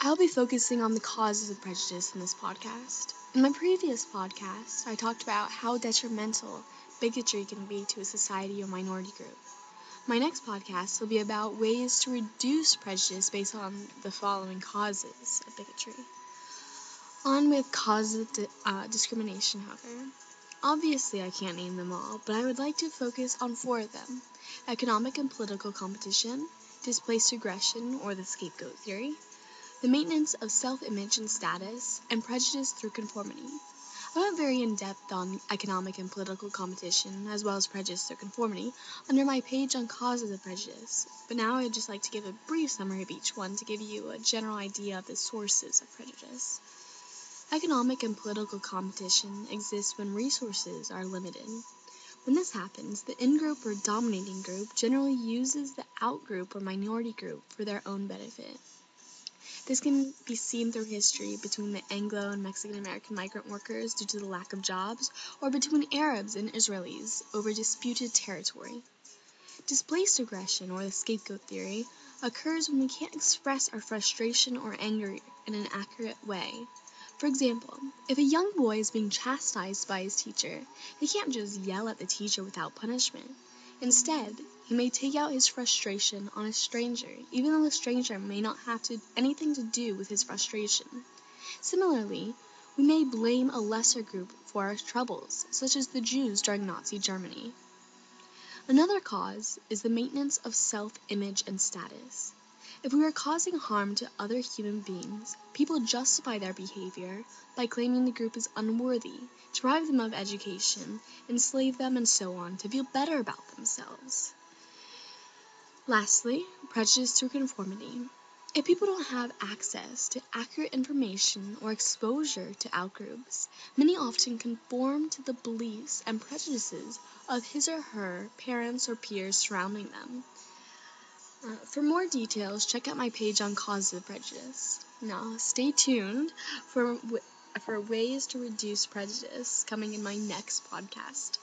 I'll be focusing on the causes of prejudice in this podcast. In my previous podcast, I talked about how detrimental bigotry can be to a society or minority group. My next podcast will be about ways to reduce prejudice based on the following causes of bigotry. On with causes of discrimination, however. Obviously, I can't name them all, but I would like to focus on 4 of them: economic and political competition, displaced aggression or the scapegoat theory, the maintenance of self-image and status, and prejudice through conformity. I went very in-depth on economic and political competition, as well as prejudice through conformity, under my page on causes of prejudice, but now I'd just like to give a brief summary of each one to give you a general idea of the sources of prejudice. Economic and political competition exists when resources are limited. When this happens, the in-group or dominating group generally uses the out-group or minority group for their own benefit. This can be seen through history between the Anglo and Mexican-American migrant workers due to the lack of jobs, or between Arabs and Israelis over disputed territory. Displaced aggression, or the scapegoat theory, occurs when we can't express our frustration or anger in an accurate way. For example, if a young boy is being chastised by his teacher, he can't just yell at the teacher without punishment. Instead, he may take out his frustration on a stranger, even though the stranger may not have anything to do with his frustration. Similarly, we may blame a lesser group for our troubles, such as the Jews during Nazi Germany. Another cause is the maintenance of self-image and status. If we are causing harm to other human beings, people justify their behavior by claiming the group is unworthy, deprive them of education, enslave them, and so on, to feel better about themselves. Lastly, prejudice through conformity. If people don't have access to accurate information or exposure to outgroups, many often conform to the beliefs and prejudices of his or her parents or peers surrounding them. For more details, check out my page on causes of prejudice. Now, stay tuned for ways to reduce prejudice coming in my next podcast.